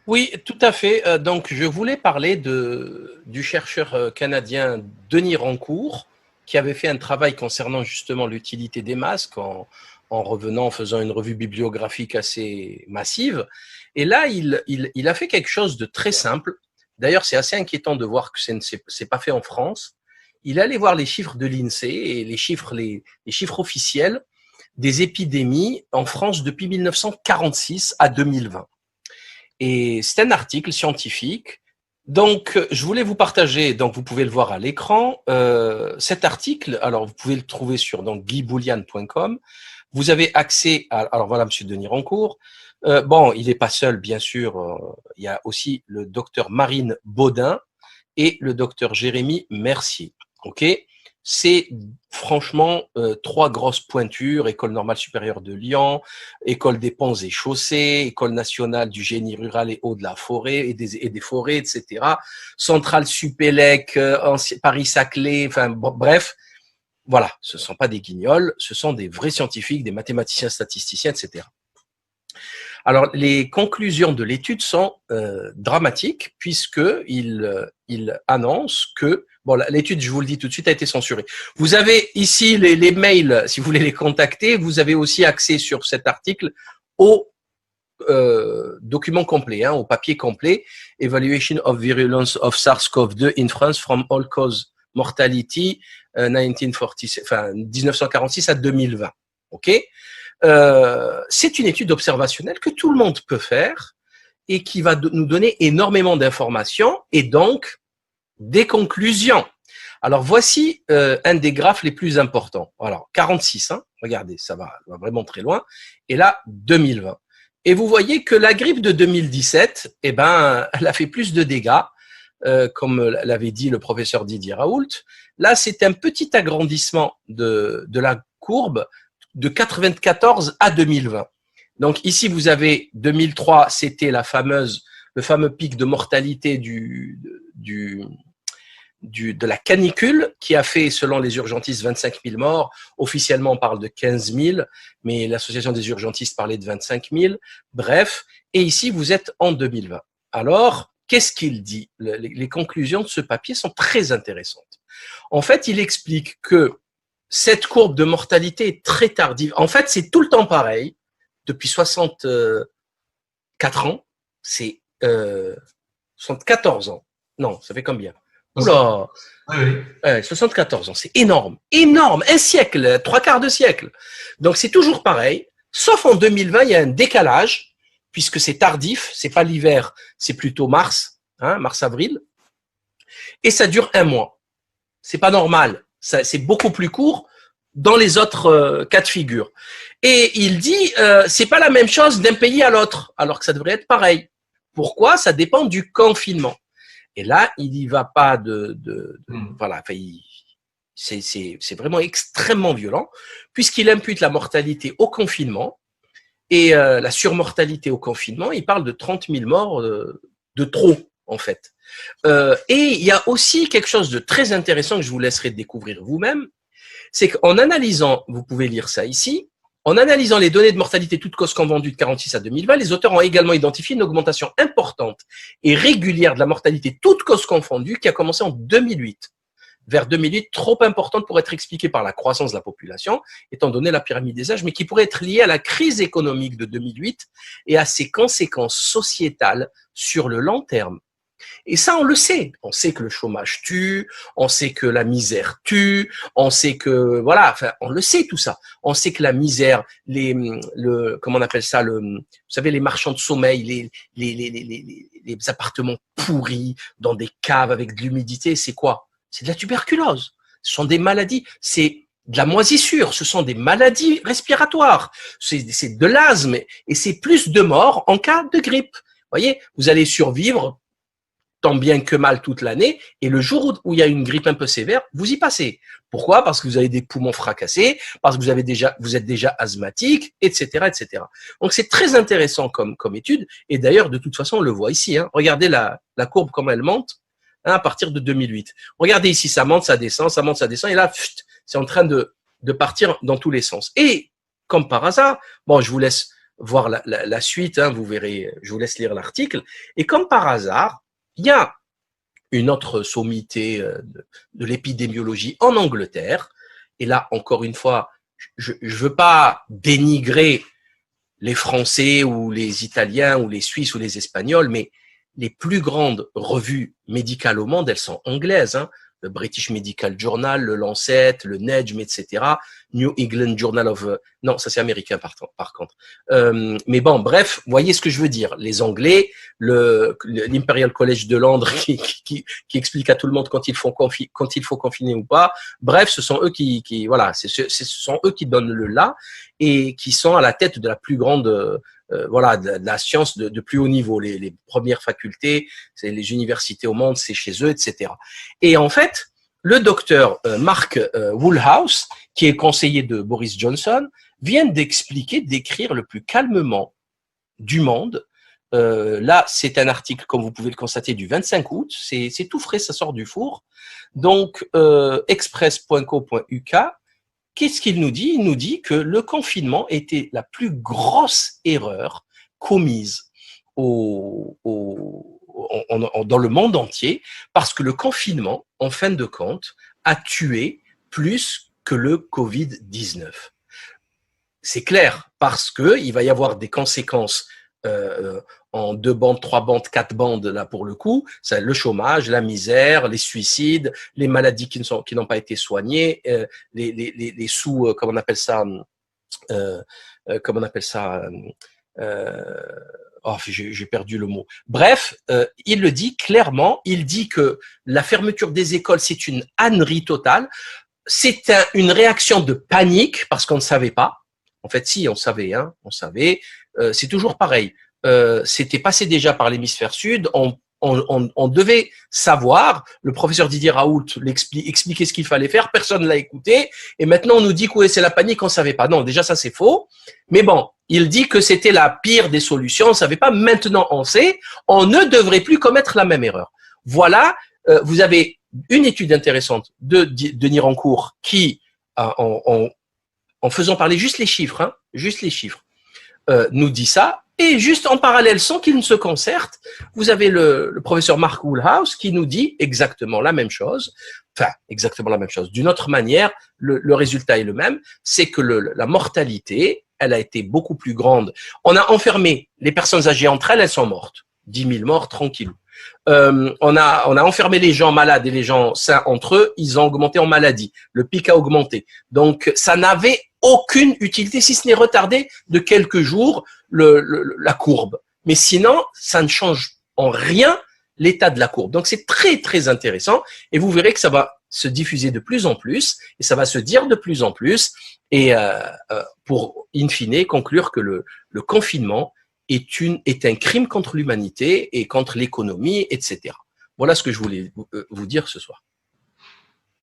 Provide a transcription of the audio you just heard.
Oui, tout à fait. Donc, je voulais parler du chercheur canadien Denis Rancourt, qui avait fait un travail concernant justement l'utilité des masques en revenant, en faisant une revue bibliographique assez massive. Et là, il a fait quelque chose de très simple. D'ailleurs, c'est assez inquiétant de voir que c'est pas fait en France. Il est allé voir les chiffres de l'INSEE et les chiffres officiels des épidémies en France depuis 1946 à 2020. Et c'est un article scientifique. Donc, je voulais vous partager, donc vous pouvez le voir à l'écran, cet article. Alors, vous pouvez le trouver sur donc guyboulian.com. Vous avez accès à, alors voilà, Monsieur Denis Rancourt. Bon, il n'est pas seul, bien sûr. Il y a aussi le docteur Marine Baudin et le docteur Jérémy Mercier. OK? C'est franchement trois grosses pointures: École normale supérieure de Lyon, École des ponts et chaussées, École nationale du génie rural et eau de la forêt et des forêts, etc. Centrale Supélec, Paris-Saclay, enfin bon, bref, voilà, ce ne sont pas des guignols, ce sont des vrais scientifiques, des mathématiciens, statisticiens, etc. Alors, les conclusions de l'étude sont dramatiques, puisqu'il annonce que, bon, l'étude, je vous le dis tout de suite, a été censurée. Vous avez ici les mails, si vous voulez les contacter. Vous avez aussi accès sur cet article au document complet, au papier complet, Evaluation of Virulence of SARS-CoV-2 in France from All Cause Mortality 1946 à 2020. OK? C'est une étude observationnelle que tout le monde peut faire et qui va nous donner énormément d'informations et donc des conclusions. Alors, voici un des graphes les plus importants. Alors, 46, regardez, ça va vraiment très loin. Et là, 2020. Et vous voyez que la grippe de 2017, elle a fait plus de dégâts, comme l'avait dit le professeur Didier Raoult. Là, c'est un petit agrandissement de la courbe de 94 à 2020. Donc ici, vous avez 2003, c'était le fameux pic de mortalité de la canicule qui a fait, selon les urgentistes, 25 000 morts. Officiellement, on parle de 15 000, mais l'association des urgentistes parlait de 25 000. Bref, et ici, vous êtes en 2020. Alors, qu'est-ce qu'il dit? Les conclusions de ce papier sont très intéressantes. En fait, il explique que cette courbe de mortalité est très tardive. En fait, c'est tout le temps pareil. Depuis 64 ans, c'est 74 ans. Non, ça fait combien? Oula, Oui, oui. 74 ans, c'est énorme. Énorme, un siècle, trois quarts de siècle. Donc, c'est toujours pareil, sauf en 2020, il y a un décalage, puisque c'est tardif, c'est pas l'hiver, c'est plutôt mars, mars-avril, et ça dure un mois. C'est pas normal, c'est beaucoup plus court dans les autres cas de figure. Et il dit, c'est pas la même chose d'un pays à l'autre, alors que ça devrait être pareil. Pourquoi? Ça dépend du confinement. Et là, il n'y va pas voilà, c'est vraiment extrêmement violent, puisqu'il impute la mortalité au confinement et la surmortalité au confinement. Il parle de 30 000 morts de trop, en fait. Et il y a aussi quelque chose de très intéressant que je vous laisserai découvrir vous-même, c'est qu'en analysant, vous pouvez lire ça ici, en analysant les données de mortalité toutes causes confondues de 46 à 2020, les auteurs ont également identifié une augmentation importante et régulière de la mortalité toutes causes confondues qui a commencé en 2008. Vers 2008, trop importante pour être expliquée par la croissance de la population, étant donné la pyramide des âges, mais qui pourrait être liée à la crise économique de 2008 et à ses conséquences sociétales sur le long terme. Et ça, on le sait. On sait que le chômage tue, on sait que la misère tue, on sait que, voilà, enfin, on le sait tout ça. On sait que la misère, comment on appelle ça, vous savez, les marchands de sommeil, les appartements pourris dans des caves avec de l'humidité, c'est quoi? C'est de la tuberculose. Ce sont des maladies, c'est de la moisissure, ce sont des maladies respiratoires, c'est de l'asthme et c'est plus de morts en cas de grippe. Vous voyez, vous allez survivre tant bien que mal toute l'année, et le jour où il y a une grippe un peu sévère, vous y passez. Pourquoi? Parce que vous avez des poumons fracassés, parce que vous êtes déjà asthmatique, etc., etc. Donc c'est très intéressant comme étude, et d'ailleurs de toute façon on le voit ici. Regardez la courbe comme elle monte à partir de 2008. Regardez ici, ça monte, ça descend, et là c'est en train de partir dans tous les sens. Et comme par hasard, bon, je vous laisse voir la suite, hein, vous verrez, je vous laisse lire l'article. Et comme par hasard, il y a une autre sommité de l'épidémiologie en Angleterre. Et là, encore une fois, je ne veux pas dénigrer les Français ou les Italiens ou les Suisses ou les Espagnols, mais les plus grandes revues médicales au monde, elles sont anglaises, hein. Le British Medical Journal, le Lancet, le NEJM, etc. New England Journal of... non, ça c'est américain par contre. Mais bon, bref, voyez ce que je veux dire. Les Anglais, l'Imperial College de Londres qui explique à tout le monde quand il faut confiner ou pas. Bref, ce sont eux voilà, ce sont eux qui donnent le là et qui sont à la tête de la plus grande... voilà, de la science de plus haut niveau. Les premières facultés, c'est les universités au monde, c'est chez eux, etc. Et en fait, le docteur Mark Woolhouse, qui est conseiller de Boris Johnson, vient d'écrire le plus calmement du monde. Là, c'est un article, comme vous pouvez le constater, du 25 août. C'est tout frais, ça sort du four. Donc, express.co.uk. Qu'est-ce qu'il nous dit? Il nous dit que le confinement était la plus grosse erreur commise dans le monde entier, parce que le confinement, en fin de compte, a tué plus que le Covid-19. C'est clair, parce que il va y avoir des conséquences en 2 bandes, 3 bandes, 4 bandes, là pour le coup, c'est le chômage, la misère, les suicides, les maladies qui n'ont pas été soignées, les sous, comment on appelle ça, j'ai perdu le mot. Bref, il le dit clairement, il dit que la fermeture des écoles, c'est une ânerie totale, c'est une réaction de panique, parce qu'on ne savait pas. En fait, si, on savait, hein, on savait. C'est toujours pareil. C'était passé déjà par l'hémisphère sud. On devait savoir. Le professeur Didier Raoult expliquait ce qu'il fallait faire. Personne ne l'a écouté. Et maintenant, on nous dit que c'est la panique, on ne savait pas. Non, déjà, ça, c'est faux. Mais bon, il dit que c'était la pire des solutions. On ne savait pas. Maintenant, on sait. On ne devrait plus commettre la même erreur. Voilà. Vous avez une étude intéressante de Denis Rancourt qui, en faisant parler juste les chiffres, hein, nous dit ça. Et juste en parallèle, sans qu'ils ne se concertent, vous avez le professeur Mark Woolhouse qui nous dit exactement la même chose. Enfin, exactement la même chose. D'une autre manière, le résultat est le même. C'est que la mortalité, elle a été beaucoup plus grande. On a enfermé les personnes âgées entre elles, elles sont mortes. 10 000 morts, tranquillou. On a enfermé les gens malades et les gens sains entre eux, ils ont augmenté en maladie. Le pic a augmenté. Donc, ça n'avait aucune utilité, si ce n'est retardé de quelques jours la courbe. Mais sinon, ça ne change en rien l'état de la courbe. Donc, c'est très, très intéressant. Et vous verrez que ça va se diffuser de plus en plus et ça va se dire de plus en plus. Et pour, in fine, conclure que le confinement est un crime contre l'humanité et contre l'économie, etc. Voilà ce que je voulais vous dire ce soir.